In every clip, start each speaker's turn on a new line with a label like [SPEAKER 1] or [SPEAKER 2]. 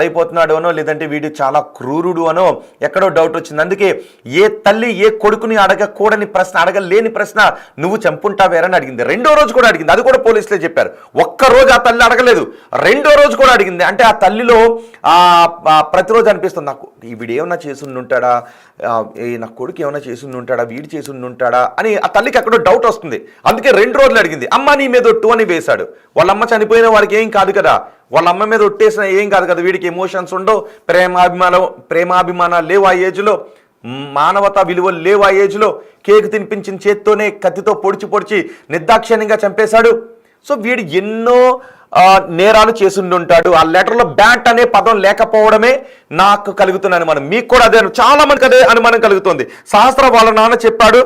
[SPEAKER 1] పాడైపోతున్నాడు అనో లేదంటే వీడు చాలా క్రూరుడు అనో ఎక్కడో డౌట్ వచ్చింది. అందుకే ఏ తల్లి ఏ కొడుకుని అడగకూడని ప్రశ్న, అడగలేని ప్రశ్న నువ్వు చంపుంటావేరని అడిగింది. రెండో రోజు కూడా అడిగింది, అది కూడా పోలీసులే చెప్పారు. ఒక్కరోజు ఆ తల్లి అడగలేదు, రెండో రోజు కూడా అడిగింది. అంటే ఆ తల్లిలో ప్రతిరోజు అనిపిస్తుంది నాకు వీడు ఏమన్నా చేసి ఉంటాడా, నా కొడుకు ఏమైనా చేసి ఉంటాడా, వీడు చేసి ఉంటాడా అని ఆ తల్లికి ఎక్కడో డౌట్ వస్తుంది. అందుకే 2 రోజులు అడిగింది. అమ్మ నీ మీద ఒట్టు అని వేశాడు. వాళ్ళమ్మ చనిపోయిన వాడికి ఏం కాదు కదా, వాళ్ళ అమ్మ మీద ఒట్టేసిన ఏం కాదు కదా, వీడికి ఎమోషన్స్ ఉండవు, ప్రేమాభిమానాలు లేవు ఆ ఏజ్లో, మానవతా విలువలు లేవు ఆ ఏజ్లో. కేక్ తినిపించిన చేత్తోనే కత్తితో పొడిచి నిర్దాక్షిణ్యంగా చంపేశాడు. సో వీడు ఎన్నో నేరాలు చేసుండుంటాడు. ఆ లెటర్లో బ్యాట్ అనే పదం లేకపోవడమే నాకు కలుగుతున్న అనుమానం. మీకు కూడా అదే, చాలా మందికి అదే అనుమానం కలుగుతుంది. సహస్ర వాళ్ళ నాన్న చెప్పాడు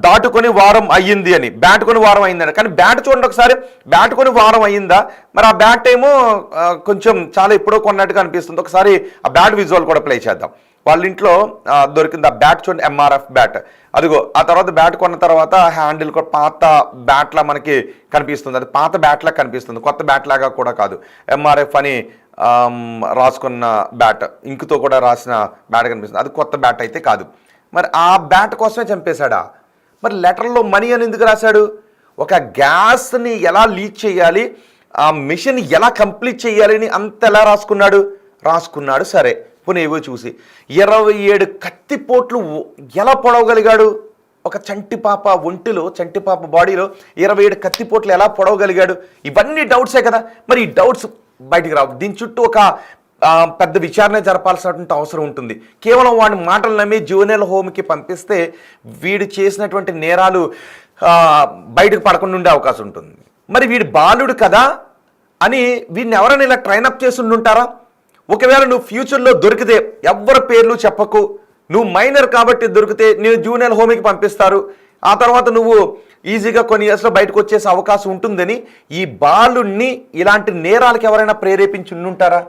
[SPEAKER 1] దాటుకొని వారం అయ్యింది అని, బ్యాట్ కొని వారం అయిందని. కానీ బ్యాట్ చూడండి ఒకసారి, బ్యాట్ కొని వారం అయ్యిందా? మరి ఆ బ్యాట్ ఏమో కొంచెం చాలా ఎప్పుడో కొన్నట్టుగా అనిపిస్తుంది. ఒకసారి ఆ బ్యాట్ విజువల్ కూడా ప్లే చేద్దాం. వాళ్ళ ఇంట్లో దొరికింది ఆ బ్యాట్ చూడండి, MRF బ్యాట్. అదిగో ఆ తర్వాత బ్యాట్ కొన్న తర్వాత హ్యాండిల్ కూడా పాత బ్యాట్లా మనకి కనిపిస్తుంది. అది పాత బ్యాట్లా కనిపిస్తుంది, కొత్త బ్యాట్ లాగా కూడా కాదు. MRF అని రాసుకున్న బ్యాట్, ఇంకుతో కూడా రాసిన బ్యాట్ కనిపిస్తుంది. అది కొత్త బ్యాట్ అయితే కాదు. మరి ఆ బ్యాట్ కోసమే చంపేశాడా? మరి లెటర్లో మనీ అని ఎందుకు రాశాడు? ఒక గ్యాస్ని ఎలా లీక్ చేయాలి, ఆ మిషన్ ఎలా కంప్లీట్ చేయాలి అని అంత ఎలా రాసుకున్నాడు. సరే పోనీ ఏవో చూసి 27 కత్తిపోట్లు ఎలా పొడవగలిగాడు? ఒక చంటిపాప ఒంటిలో, చంటిపాప బాడీలో 27 కత్తిపోట్లు ఎలా పొడవగలిగాడు? ఇవన్నీ డౌట్సే కదా. మరి ఈ డౌట్స్ బయటికి రావు. దీని చుట్టూ ఒక పెద్ద విచారణ జరపాల్సినటువంటి అవసరం ఉంటుంది. కేవలం వాడి మాటలు నమ్మి జూనియర్ హోమ్కి పంపిస్తే వీడు చేసినటువంటి నేరాలు బయటకు పడకుండా ఉండే అవకాశం ఉంటుంది. మరి వీడు బాలుడు కదా అని వీడిని ఎవరైనా ఇలా ట్రైనప్ చేసి ఉండుంటారా? ఒకవేళ నువ్వు ఫ్యూచర్లో దొరికితే ఎవ్వరి పేర్లు చెప్పకు, నువ్వు మైనర్ కాబట్టి దొరికితే నేను జూనియర్ హోమ్కి పంపిస్తారు, ఆ తర్వాత నువ్వు ఈజీగా కొన్ని ఇయర్స్లో బయటకు వచ్చేసే అవకాశం ఉంటుందని ఈ బాలుడిని ఇలాంటి నేరాలకు ఎవరైనా ప్రేరేపించి ఉండుంటారా?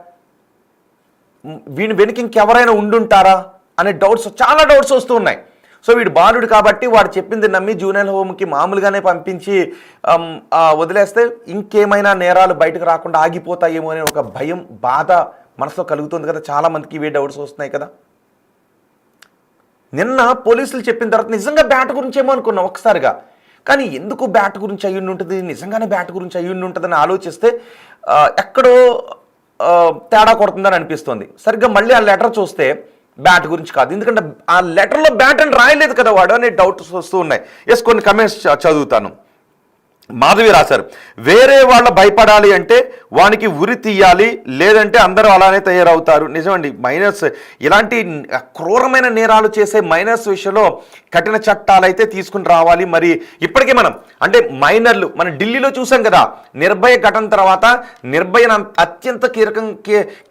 [SPEAKER 1] వీని వెనుక ఇంకెవరైనా ఉండుంటారా అనే డౌట్స్, చాలా డౌట్స్ వస్తూ ఉన్నాయి. సో వీడు బాలుడు కాబట్టి వాడు చెప్పింది నమ్మి జూనియర్ హోమ్కి మామూలుగానే పంపించి వదిలేస్తే ఇంకేమైనా నేరాలు బయటకు రాకుండా ఆగిపోతాయేమో అనే ఒక భయం, బాధ మనసులో కలుగుతుంది కదా. చాలామందికి ఇవే డౌట్స్ వస్తున్నాయి కదా. నిన్న పోలీసులు చెప్పిన తర్వాత నిజంగా బ్యాట్ గురించి ఏమో అనుకున్నాం ఒకసారిగా, కానీ ఎందుకు బ్యాట్ గురించి అయ్యుండి ఉంటుంది, నిజంగానే బ్యాట్ గురించి అయ్యుండి ఉంటుందని ఆలోచిస్తే ఎక్కడో తేడా కొడుతుందని అనిపిస్తుంది. సరిగ్గా మళ్ళీ ఆ లెటర్ చూస్తే బ్యాట్ గురించి కాదు, ఎందుకంటే ఆ లెటర్లో బ్యాట్ అని రాయలేదు కదా వాడు అనే డౌట్స్ వస్తూ ఉన్నాయి. ఎస్, కొన్ని కమెంట్స్ చదువుతాను. మాధవి రాశారు, వేరే వాళ్ళ భయపడాలి అంటే వానికి ఉరి తీయాలి, లేదంటే అందరూ అలానే తయారవుతారు. నిజమండి, మైనర్స్ ఇలాంటి క్రూరమైన నేరాలు చేసే మైనర్స్ విషయంలో కఠిన చట్టాలు అయితే తీసుకుని రావాలి. మరి ఇప్పటికే మనం అంటే మైనర్లు మన ఢిల్లీలో చూసాం కదా, నిర్భయ ఘటన తర్వాత నిర్భయను అత్యంత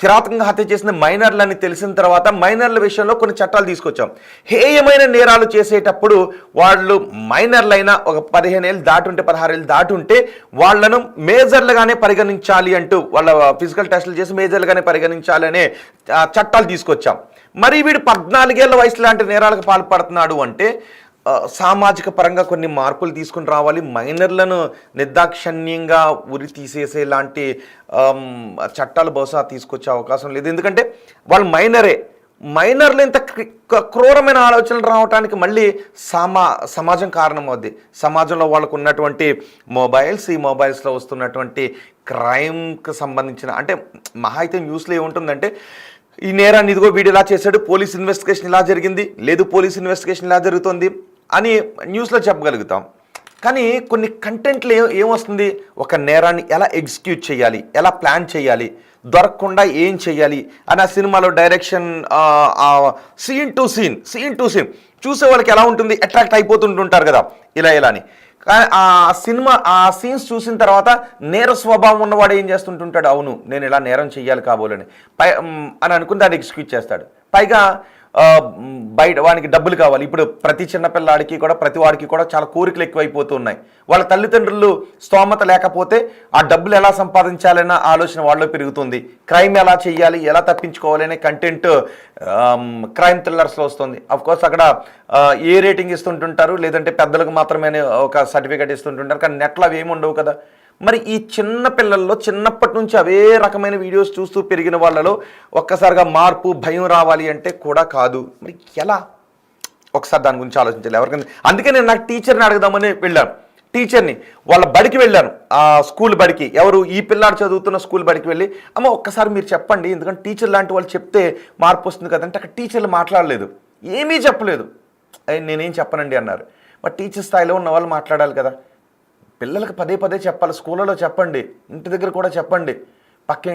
[SPEAKER 1] కిరాతకంగా హత్య చేసిన మైనర్లని తెలిసిన తర్వాత మైనర్ల విషయంలో కొన్ని చట్టాలు తీసుకొచ్చాం. హేయమైన నేరాలు చేసేటప్పుడు వాళ్ళు మైనర్లైనా ఒక 15 ఏళ్ళు దాటుంటే 16 ఏళ్ళు దాటుంటే వాళ్లను మేజర్లుగానే పరిగణించాలి అంటూ వాళ్ళ ఫిజికల్ టెస్టులు చేసి మేజర్లుగానే పరిగణించాలి అనే చట్టాలు తీసుకొచ్చాం. మరి వీడు 14 ఏళ్ల వయసు లాంటి నేరాలకు పాల్పడుతున్నాడు అంటే సామాజిక పరంగా కొన్ని మార్పులు తీసుకుని రావాలి. మైనర్లను నిర్దాక్షిణ్యంగా ఉరి తీసేసే లాంటి చట్టాలు బహుశా తీసుకొచ్చే అవకాశం లేదు. ఎందుకంటే వాళ్ళు మైనర్లు ఇంత క్రూరమైన ఆలోచనలు రావడానికి మళ్ళీ సమాజం కారణం అవుద్ది. సమాజంలో వాళ్ళకు ఉన్నటువంటి మొబైల్స్, ఈ మొబైల్స్లో వస్తున్నటువంటి క్రైమ్కి సంబంధించిన అంటే మహా అయితే న్యూస్లో ఏముంటుందంటే ఈ నేరాన్ని ఇదిగో వీడు ఇలా చేశాడు, పోలీస్ ఇన్వెస్టిగేషన్ ఇలా జరిగింది, లేదు పోలీస్ ఇన్వెస్టిగేషన్ ఇలా జరుగుతుంది అని న్యూస్లో చెప్పగలుగుతాం. కానీ కొన్ని కంటెంట్లు ఏమొస్తుంది, ఒక నేరాన్ని ఎలా ఎగ్జిక్యూట్ చేయాలి, ఎలా ప్లాన్ చేయాలి, దొరకకుండా ఏం చేయాలి అని ఆ సినిమాలో డైరెక్షన్ సీన్ టు సీన్ చూసే వాళ్ళకి ఎలా ఉంటుంది, అట్రాక్ట్ అయిపోతుంటుంటారు కదా ఇలా అని. కానీ ఆ సీన్స్ చూసిన తర్వాత నేర స్వభావం ఉన్నవాడు ఏం చేస్తుంటుంటాడు, అవును నేను ఇలా నేరం చెయ్యాలి కాబోలని అని అనుకుని దాన్ని ఎగ్జిక్యూట్ చేస్తాడు. పైగా బయట వానికి డబ్బులు కావాలి. ఇప్పుడు ప్రతి చిన్నపిల్లాడికి కూడా ప్రతి వాడికి కూడా చాలా కోరికలు ఎక్కువైపోతూ ఉన్నాయి. వాళ్ళ తల్లిదండ్రులు స్తోమత లేకపోతే ఆ డబ్బులు ఎలా సంపాదించాలన్న ఆలోచన వాళ్ళలో పెరుగుతుంది. క్రైమ్ ఎలా చేయాలి, ఎలా తప్పించుకోవాలి అనే కంటెంట్ క్రైమ్ థ్రిల్లర్స్లో వస్తుంది. అఫ్కోర్స్ అక్కడ ఏ రేటింగ్ ఇస్తుంటుంటారు, లేదంటే పెద్దలకు మాత్రమే ఒక సర్టిఫికేట్ ఇస్తుంటుంటారు. కానీ నెట్లో అవి ఏమి ఉండవు కదా. మరి ఈ చిన్న పిల్లల్లో చిన్నప్పటి నుంచి అవే రకమైన వీడియోస్ చూస్తూ పెరిగిన వాళ్ళలో ఒక్కసారిగా మార్పు భయం రావాలి అంటే కూడా కాదు. మరి ఎలా? ఒకసారి దాని గురించి ఆలోచించాలి ఎవరికైనా. అందుకే నేను నాకు టీచర్ని అడగదామని వెళ్ళాను. టీచర్ని వాళ్ళ బడికి వెళ్ళాను, ఆ స్కూల్ బడికి, ఎవరు ఈ పిల్లాడు చదువుతున్న స్కూల్ బడికి వెళ్ళి, అమ్మ ఒక్కసారి మీరు చెప్పండి, ఎందుకంటే టీచర్ లాంటి వాళ్ళు చెప్తే మార్పు వస్తుంది కదంటే అక్కడ టీచర్లు మాట్లాడలేదు, ఏమీ చెప్పలేదు. నేనేం చెప్పనండి అన్నారు. మరి టీచర్ స్థాయిలో ఉన్న వాళ్ళు మాట్లాడాలి కదా. పిల్లలకు పదే పదే చెప్పాలి, స్కూళ్ళలో చెప్పండి, ఇంటి దగ్గర కూడా చెప్పండి. పక్కే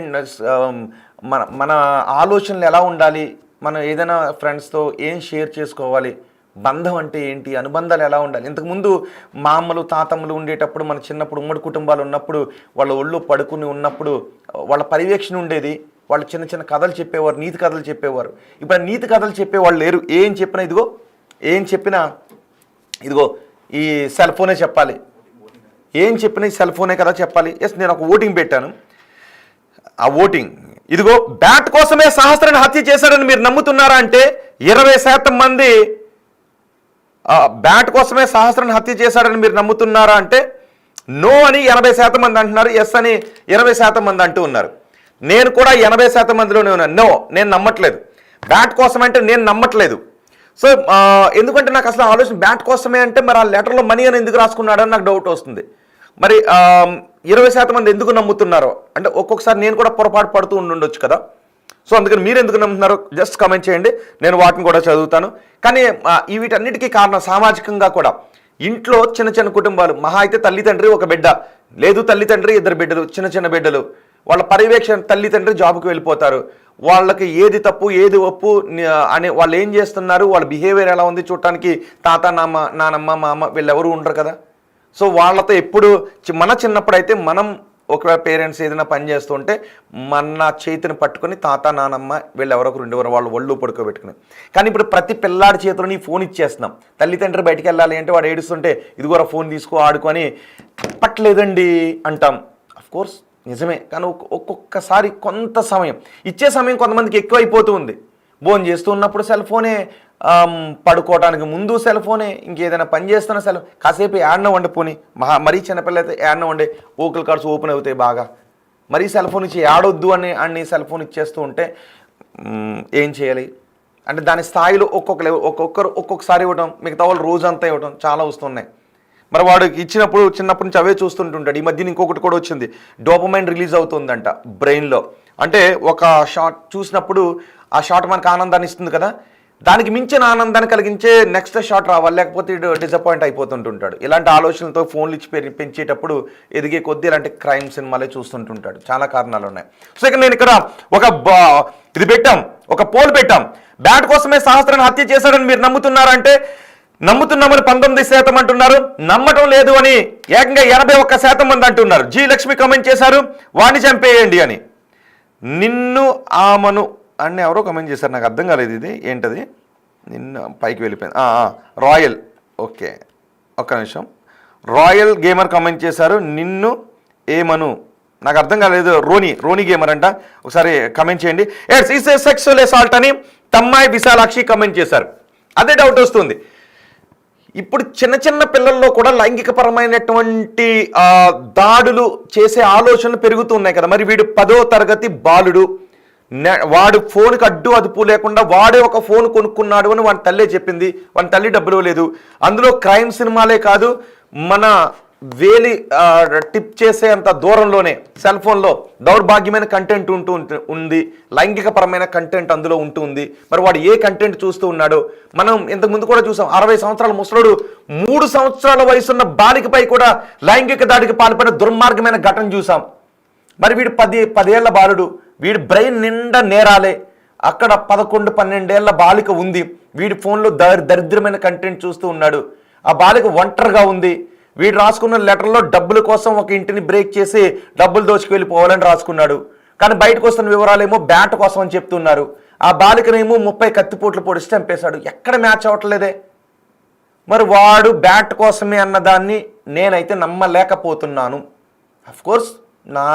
[SPEAKER 1] మన ఆలోచనలు ఎలా ఉండాలి, మనం ఏదైనా ఫ్రెండ్స్తో ఏం షేర్ చేసుకోవాలి, బంధం అంటే ఏంటి, అనుబంధాలు ఎలా ఉండాలి. ఇంతకుముందు మా అమ్మలు తాతమ్మలు ఉండేటప్పుడు, మన చిన్నప్పుడు ఉమ్మడి కుటుంబాలు ఉన్నప్పుడు, వాళ్ళ ఒళ్ళు పడుకుని ఉన్నప్పుడు వాళ్ళ పర్యవేక్షణ ఉండేది. వాళ్ళు చిన్న చిన్న కథలు చెప్పేవారు, నీతి కథలు చెప్పేవారు. ఇప్పుడు నీతి కథలు చెప్పేవాళ్ళు లేరు. ఏం చెప్పినా ఇదిగో ఈ సెల్ ఫోనే చెప్పాలి, ఏం చెప్పినా ఈ సెల్ ఫోనే కదా చెప్పాలి. నేను ఒక ఓటింగ్ పెట్టాను. ఆ ఓటింగ్ ఇదిగో బ్యాట్ కోసమే సహస్రాన్ని హత్య చేశాడని మీరు నమ్ముతున్నారా అంటే 20% మంది బ్యాట్ కోసమే సహస్రాన్ని హత్య చేశాడని మీరు నమ్ముతున్నారా అంటే నో అని 80% మంది అంటున్నారు, ఎస్ అని 20% మంది అంటూ ఉన్నారు. నేను కూడా 80% మందిలోనే ఉన్నాను. నో, నేను నమ్మట్లేదు. బ్యాట్ కోసం అంటే నేను నమ్మట్లేదు. సో ఎందుకంటే నాకు అసలు ఆలోచన బ్యాట్ కోసమే అంటే మరి ఆ లెటర్లో మనీ అని ఎందుకు రాసుకున్నాడని నాకు డౌట్ వస్తుంది. మరి 20% మంది ఎందుకు నమ్ముతున్నారో అంటే ఒక్కొక్కసారి నేను కూడా పొరపాటు పడుతూ ఉండొచ్చు కదా. సో అందుకని మీరు ఎందుకు నమ్ముతున్నారో జస్ట్ కామెంట్ చేయండి, నేను వాటిని కూడా చదువుతాను. కానీ వీటన్నిటికీ కారణం సామాజికంగా కూడా ఇంట్లో చిన్న చిన్న కుటుంబాలు, మహా అయితే తల్లి తండ్రి ఒక బిడ్డ, లేదు తల్లి తండ్రి 2 బిడ్డలు, చిన్న చిన్న బిడ్డలు, వాళ్ళ పర్యవేక్షణ తల్లి తండ్రి జాబ్కి వెళ్ళిపోతారు. వాళ్ళకి ఏది తప్పు ఏది ఒప్పు అని వాళ్ళు ఏం చేస్తున్నారు, వాళ్ళ బిహేవియర్ ఎలా ఉంది చూడటానికి తాత నానమ్మ మా అమ్మ వీళ్ళెవరూ ఉండరు కదా. సో వాళ్ళతో ఎప్పుడు మన చిన్నప్పుడు అయితే మనం ఒకవేళ పేరెంట్స్ ఏదైనా పని చేస్తుంటే మన చేతిని పట్టుకొని తాత నానమ్మ వీళ్ళు ఎవరొకరు ఉండేవారు, వాళ్ళు ఒళ్ళు పడుకోబెట్టుకుని. కానీ ఇప్పుడు ప్రతి పిల్లాడి చేతిలో నీ ఫోన్ ఇచ్చేస్తున్నాం. తల్లిదండ్రి బయటికి వెళ్ళాలి అంటే వాడు ఏడుస్తుంటే ఇదిగోరా ఫోన్ తీసుకో ఆడుకొని, తప్పట్లేదండి అంటాం. అఫ్కోర్స్ నిజమే, కానీ ఒక్కొక్కసారి కొంత సమయం ఇచ్చే సమయం కొంతమందికి ఎక్కువ అయిపోతూ ఉంది. భోజనం చేస్తూ ఉన్నప్పుడు సెల్ ఫోనే, పడుకోవడానికి ముందు సెల్ ఫోనే, ఇంకేదైనా పని చేస్తున్న సెల్, కాసేపు యాడ్న వండి పోని, మరీ చిన్నపిల్ల అయితే యాడ్న వండే ఓకల్ కార్డ్స్ ఓపెన్ అవుతాయి బాగా. మరీ సెల్ ఫోన్ ఇచ్చి యాడొద్దు అని సెల్ ఫోన్ ఇచ్చేస్తూ ఉంటే ఏం చేయాలి అంటే దాని స్థాయిలో ఒక్కొక్కసారి ఇవ్వడం, మిగతా వాళ్ళు రోజంతా ఇవ్వడం చాలా వస్తున్నాయి. మరి వాడు ఇచ్చినప్పుడు చిన్నప్పటి నుంచి అవే చూస్తుంటుంటాడు. ఈ మధ్యన ఇంకొకటి కూడా వచ్చింది, డోపమైన్ రిలీజ్ అవుతుందంట బ్రెయిన్లో. అంటే ఒక షాట్ చూసినప్పుడు ఆ షాట్ మనకు ఆనందాన్ని ఇస్తుంది కదా, దానికి మించిన ఆనందాన్ని కలిగించే నెక్స్ట్ షాట్ రావాలి, లేకపోతే డిసప్పాయింట్ అయిపోతుంటుంటాడు. ఇలాంటి ఆలోచనలతో ఫోన్లు ఇచ్చి పెంచేటప్పుడు ఎదిగే కొద్దీ ఇలాంటి క్రైమ్ సినిమాలే చూస్తుంటుంటాడు. చాలా కారణాలు ఉన్నాయి. సో ఇక నేను ఇక్కడ ఒక పోల్ పెట్టాం, బ్యాట్ కోసమే సహస్రాన్ని హత్య చేశాడని మీరు నమ్ముతున్నారంటే నమ్ముతున్నామని 19% అంటున్నారు, నమ్మటం లేదు అని ఏకంగా 81% మంది అంటున్నారు. జి లక్ష్మి కామెంట్ చేశారు, వాణ్ణి చంపేయండి అని. నిన్ను ఆమను అని ఎవరో కమెంట్ చేశారు, నాకు అర్థం కాలేదు ఇది ఏంటది. నిన్న పైకి వెళ్ళిపోయింది. రాయల్, ఓకే ఒక్క నిమిషం. రాయల్ గేమర్ కమెంట్ చేశారు, నిన్ను ఏమను, నాకు అర్థం కాలేదు. రోనీ గేమర్ అంట, ఒకసారి కమెంట్ చేయండి. ఇట్స్ ఏ సెక్సువల్ అసాల్ట్ అని తమ్మాయి విశాలాక్షి కమెంట్ చేశారు. అదే డౌట్ వస్తుంది. ఇప్పుడు చిన్న చిన్న పిల్లల్లో కూడా లైంగికపరమైనటువంటి దాడులు చేసే ఆలోచనలు పెరుగుతున్నాయి కదా. మరి వీడు 10వ తరగతి బాలుడు, వాడు ఫోన్కి అడ్డు అదుపు లేకుండా వాడే ఒక ఫోన్ కొనుక్కున్నాడు అని వాడి తల్లే చెప్పింది. వాడి తల్లి డబ్బులు లేదు. అందులో క్రైమ్ సినిమాలే కాదు, మన వేలి టిప్ చేసే అంత దూరంలోనే సెల్ ఫోన్లో దౌర్భాగ్యమైన కంటెంట్ ఉంది, లైంగికపరమైన కంటెంట్ అందులో ఉంటుంది. మరి వాడు ఏ కంటెంట్ చూస్తూ ఉన్నాడో మనం ఇంతకుముందు కూడా చూసాం. 60 సంవత్సరాల ముసలుడు 3 సంవత్సరాల వయసున్న బాలికపై కూడా లైంగిక దాడికి పాల్పడిన దుర్మార్గమైన ఘటన చూసాం. మరి వీడు 10 ఏళ్ల బాలుడు, వీడి బ్రెయిన్ నిండా నేరాలే. అక్కడ 11-12 ఏళ్ల బాలిక ఉంది, వీడి ఫోన్లో దరిద్రమైన కంటెంట్ చూస్తూ ఉన్నాడు. ఆ బాలిక ఒంటరిగా ఉంది. వీడు రాసుకున్న లెటర్లో డబ్బుల కోసం ఒక ఇంటిని బ్రేక్ చేసి డబ్బులు దోచుకు వెళ్ళిపోవాలని రాసుకున్నాడు. కానీ బయటకు వస్తున్న వివరాలేమో బ్యాట్ కోసం అని చెప్తున్నారు. ఆ బాలికనేమో 30 కత్తిపోట్లు పొడిచి చంపేశాడు. ఎక్కడ మ్యాచ్ అవ్వట్లేదే. మరి వాడు బ్యాట్ కోసమే అన్నదాన్ని నేనైతే నమ్మలేకపోతున్నాను. అఫ్కోర్స్ నా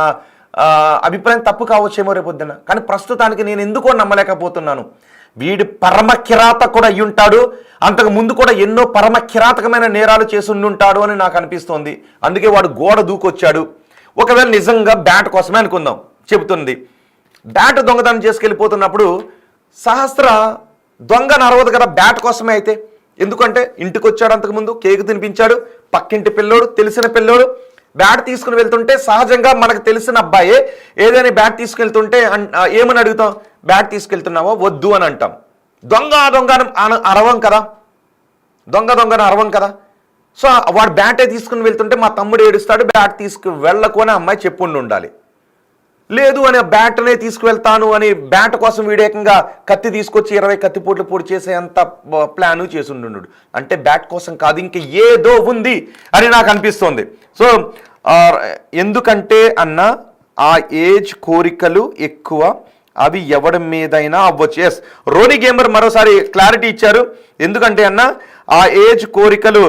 [SPEAKER 1] అభిప్రాయం తప్పు కావచ్చేమో రేపొద్దున, కానీ ప్రస్తుతానికి నేను ఎందుకో నమ్మలేకపోతున్నాను. వీడు పరమ కిరాతకుడు అయ్యుంటాడు, అంతకు ముందు కూడా ఎన్నో పరమ కిరాతకమైన నేరాలు చేసి ఉండుంటాడు అని నాకు అనిపిస్తోంది. అందుకే వాడు గోడ దూకొచ్చాడు. ఒకవేళ నిజంగా బ్యాట్ కోసమే అనుకుందాం చెబుతుంది, బ్యాట్ దొంగతనం చేసుకెళ్ళిపోతున్నప్పుడు సహస్ర దొంగను అరవదు కదా బ్యాట్ కోసమే అయితే. ఎందుకంటే ఇంటికి వచ్చాడు, అంతకుముందు కేక్ తినిపించాడు, పక్కింటి పిల్లోడు, తెలిసిన పిల్లోడు, బ్యాట్ తీసుకుని వెళ్తుంటే సహజంగా మనకు తెలిసిన అబ్బాయే ఏదైనా బ్యాట్ తీసుకెళ్తుంటే ఏమని అడుగుతాం, బ్యాట్ తీసుకెళ్తున్నావో వద్దు అని అంటాం. దొంగను అరవం కదా, దొంగను అరవం కదా. సో వాడు బ్యాటే తీసుకుని వెళ్తుంటే మా తమ్ముడు ఏడుస్తాడు, బ్యాట్ తీసుకు వెళ్ళకు అని అమ్మాయి చెప్పుండి ఉండాలి. లేదు అని బ్యాట్నే తీసుకువెళ్తాను అని బ్యాట్ కోసం వీడేకంగా కత్తి తీసుకొచ్చి 20 కత్తిపోట్లు పొడి చేసే అంత ప్లాను చేసి ఉండు. అంటే బ్యాట్ కోసం కాదు, ఇంక ఏదో ఉంది అని నాకు అనిపిస్తోంది. సో ఎందుకంటే అన్న ఆ ఏజ్ కోరికలు ఎక్కువ, అవి ఎవరి మీదైనా అవ్వచ్చు. ఎస్, రోనీ గేమర్ మరోసారి క్లారిటీ ఇచ్చారు. ఎందుకంటే అన్న ఆ ఏజ్ కోరికలు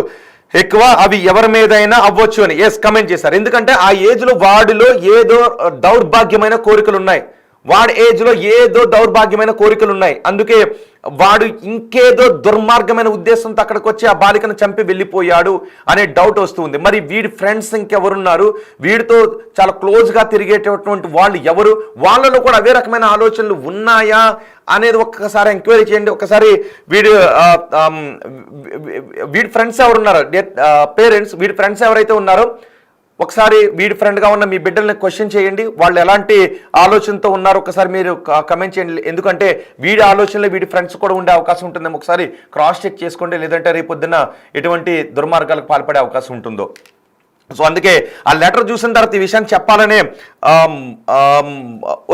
[SPEAKER 1] ఎక్కువ, అవి ఎవరి మీదైనా అవ్వచ్చు అని ఎస్ కమెంట్ చేశారు. ఎందుకంటే ఆ ఏజ్లో వాడిలో ఏదో దౌర్భాగ్యమైన కోరికలు ఉన్నాయి, వాడి ఏజ్లో ఏదో దౌర్భాగ్యమైన కోరికలు ఉన్నాయి. అందుకే వాడు ఇంకేదో దుర్మార్గమైన ఉద్దేశంతో అక్కడికి వచ్చి ఆ బాలికను చంపి వెళ్ళిపోయాడు అనే డౌట్ వస్తుంది. మరి వీడి ఫ్రెండ్స్ ఇంకెవరున్నారు, వీడితో చాలా క్లోజ్గా తిరిగేటటువంటి వాళ్ళు ఎవరు, వాళ్ళలో కూడా అవే రకమైన ఆలోచనలు ఉన్నాయా అనేది ఒక్కసారి ఎంక్వైరీ చేయండి. ఒకసారి వీడి ఫ్రెండ్స్ ఎవరున్నారు, పేరెంట్స్ వీడి ఫ్రెండ్స్ ఎవరైతే ఉన్నారో ఒకసారి వీడి ఫ్రెండ్గా ఉన్న మీ బిడ్డల్ని క్వశ్చన్ చేయండి, వాళ్ళు ఎలాంటి ఆలోచనతో ఉన్నారు ఒకసారి మీరు కమెంట్ చేయండి. ఎందుకంటే వీడి ఆలోచనలో వీడి ఫ్రెండ్స్ కూడా ఉండే అవకాశం ఉంటుందేమో, ఒకసారి క్రాస్ చెక్ చేసుకోండి. లేదంటే రేపొద్దున ఎటువంటి దుర్మార్గాలకు పాల్పడే అవకాశం ఉంటుందో. సో అందుకే ఆ లెటర్ చూసిన తర్వాత ఈ విషయాన్ని చెప్పాలనే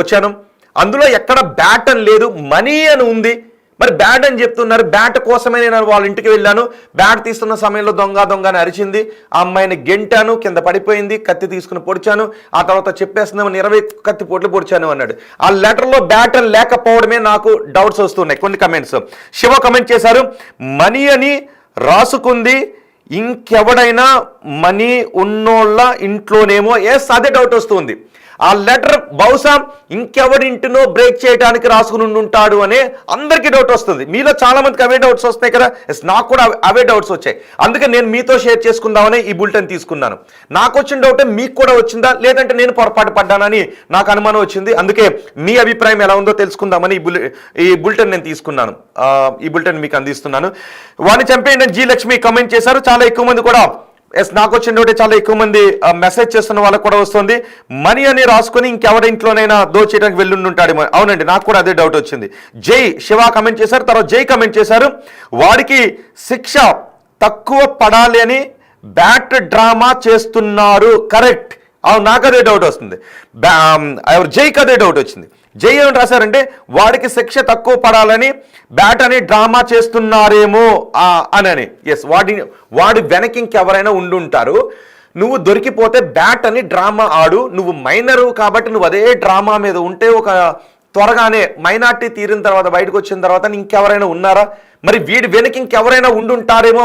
[SPEAKER 1] వచ్చాను. అందులో ఎక్కడ బ్యాట్ అని లేదు, మనీ అని ఉంది. మరి బ్యాట్ అని చెప్తున్నారు, బ్యాట్ కోసమే నేను వాళ్ళ ఇంటికి వెళ్ళాను, బ్యాట్ తీస్తున్న సమయంలో దొంగ అని అరిచింది, ఆ అమ్మాయిని గెంటాను, కింద పడిపోయింది, కత్తి తీసుకుని పొడిచాను, ఆ తర్వాత చెప్పేస్తున్నాము 20 కత్తి పోట్లు పొడిచాను అన్నాడు. ఆ లెటర్లో బ్యాట్ అని లేకపోవడమే నాకు డౌట్స్ వస్తున్నాయి. కొన్ని కమెంట్స్ శివ కమెంట్ చేశారు, మనీ అని రాసుకుంది ఇంకెవడైనా మనీ ఉన్నోళ్ళ ఇంట్లోనేమో. ఎస్, అదే డౌట్ వస్తుంది. ఆ లెటర్ బహుశా ఇంకెవడింటినో బ్రేక్ చేయడానికి రాసుకుని ఉంటాడు అనే అందరికీ డౌట్ వస్తుంది. మీలో చాలా మందికి అవే డౌట్స్ వస్తాయి కదా. ఎస్, నాకు కూడా అవే డౌట్స్ వచ్చాయి. అందుకే నేను మీతో షేర్ చేసుకుందామని ఈ బులెటిన్ తీసుకున్నాను. నాకు వచ్చిన డౌటే మీకు కూడా వచ్చిందా, లేదంటే నేను పొరపాటు పడ్డానని నాకు అనుమానం వచ్చింది. అందుకే మీ అభిప్రాయం ఎలా ఉందో తెలుసుకుందామని ఈ బులెటిన్ నేను తీసుకున్నాను, ఈ బులెటిన్ మీకు అందిస్తున్నాను. వాడిని చంపేయండి జీ లక్ష్మి కమెంట్ చేశారు. చాలా ఎక్కువ మంది కూడా ఎస్, నాకు వచ్చిన డౌటే చాలా ఎక్కువ మంది మెసేజ్ చేస్తున్న వాళ్ళకు కూడా వస్తుంది, మనీ అని రాసుకొని ఇంకెవరి ఇంట్లోనైనా దోచేయడానికి వెళ్ళుంటాడేమో. అవునండి, నాకు కూడా అదే డౌట్ వచ్చింది. జై శివ కమెంట్ చేశారు, తర్వాత జై కమెంట్ చేశారు, వాడికి శిక్ష తక్కువ పడాలి అని బ్యాట్ డ్రామా చేస్తున్నారు. కరెక్ట్, అవును, నాకు అదే డౌట్ వస్తుంది. జైకి అదే డౌట్ వచ్చింది. జై ఏమని రాశారంటే వాడికి శిక్ష తక్కువ పడాలని బ్యాట్ అని డ్రామా చేస్తున్నారేమో అని. ఎస్, వాడి వెనక్కి ఇంకెవరైనా ఉండుంటారు. నువ్వు దొరికిపోతే బ్యాట్ అని డ్రామా ఆడు, నువ్వు మైనరు కాబట్టి నువ్వు అదే డ్రామా మీద ఉంటే ఒక త్వరగానే మైనార్టీ తీరిన తర్వాత బయటకు వచ్చిన తర్వాత ఇంకెవరైనా ఉన్నారా? మరి వీడి వెనక ఇంకెవరైనా ఉండుంటారేమో.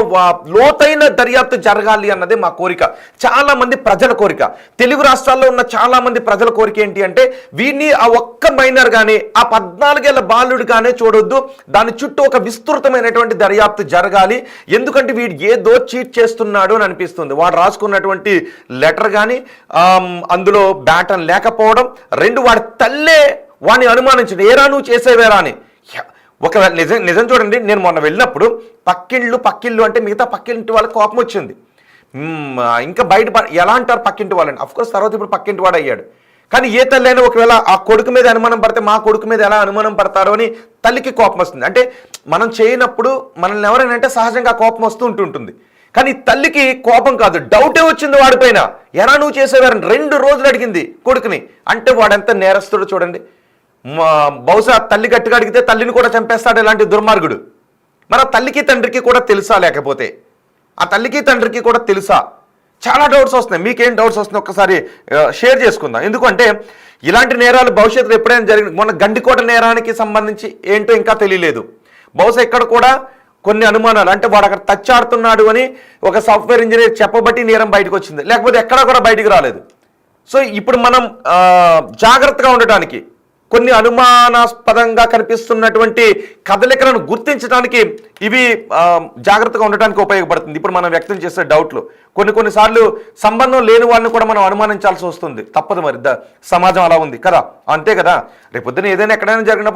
[SPEAKER 1] లోతైన దర్యాప్తు జరగాలి అన్నదే మా కోరిక, చాలా మంది ప్రజల కోరిక. తెలుగు రాష్ట్రాల్లో ఉన్న చాలా మంది ప్రజల కోరిక ఏంటి అంటే వీడిని ఆ ఒక్క మైనర్ కానీ ఆ 14 ఏళ్ల బాలుడు కానీ చూడొద్దు, దాని చుట్టూ ఒక విస్తృతమైనటువంటి దర్యాప్తు జరగాలి. ఎందుకంటే వీడు ఏదో చీట్ చేస్తున్నాడు అని అనిపిస్తుంది. వాడు రాసుకున్నటువంటి లెటర్ కానీ అందులో బ్యాటన్ లేకపోవడం, 2 వాడి తల్లే వాడిని అనుమానించింది, ఏరా నువ్వు చేసేవేరా అని. ఒకవేళ నిజం చూడండి, నేను మొన్న వెళ్ళినప్పుడు పక్కిళ్ళు అంటే మిగతా పక్కింటి వాళ్ళకి కోపం వచ్చింది. ఇంకా బయట ఎలా అంటారు పక్కింటి వాళ్ళని, అఫ్కోర్స్ తర్వాత ఇప్పుడు పక్కింటి వాడు అయ్యాడు. కానీ ఏ తల్లి అయినా ఒకవేళ ఆ కొడుకు మీద అనుమానం పడితే మా కొడుకు మీద ఎలా అనుమానం పడతారో అని తల్లికి కోపం వస్తుంది. అంటే మనం చేయనప్పుడు మనల్ని ఎవరైనా అంటే సహజంగా కోపం వస్తూ ఉంటుంటుంది. కానీ తల్లికి కోపం కాదు, డౌటే వచ్చింది వాడిపైన, ఎలా నువ్వు చేసేవారని 2 రోజులు అడిగింది కొడుకుని. అంటే వాడెంత నేరస్తుడు చూడండి. బహుశా తల్లి గట్టిగా అడిగితే తల్లిని కూడా చంపేస్తాడు ఇలాంటి దుర్మార్గుడు. మరి ఆ తల్లికి తండ్రికి కూడా తెలుసా, లేకపోతే ఆ తల్లికి తండ్రికి కూడా తెలుసా? చాలా డౌట్స్ వస్తున్నాయి. మీకేం డౌట్స్ వస్తున్నాయి ఒక్కసారి షేర్ చేసుకుందాం. ఎందుకంటే ఇలాంటి నేరాలు భవిష్యత్తులో ఎప్పుడైనా జరిగింది. మొన్న గండికోట నేరానికి సంబంధించి ఏంటో ఇంకా తెలియలేదు. బహుశా ఇక్కడ కూడా కొన్ని అనుమానాలు, అంటే వాడు అక్కడ టచ్ ఆడుతున్నాడు అని ఒక సాఫ్ట్వేర్ ఇంజనీర్ చెప్పబట్టి నేరం బయటకు వచ్చింది, లేకపోతే ఎక్కడా కూడా బయటికి రాలేదు. సో ఇప్పుడు మనం జాగ్రత్తగా ఉండటానికి కొన్ని అనుమానాస్పదంగా కనిపిస్తున్నటువంటి కదలికలను గుర్తించడానికి ఇవి జాగ్రత్తగా ఉండటానికి ఉపయోగపడుతుంది. ఇప్పుడు మనం వ్యక్తం చేసే డౌట్లు కొన్నిసార్లు సంబంధం లేని వాళ్ళని కూడా మనం అనుమానించాల్సి వస్తుంది. తప్పదు, మరి సమాజం అలా ఉంది కదా, అంతే కదా. రేపొద్దున ఏదైనా ఎక్కడైనా జరిగినప్పుడు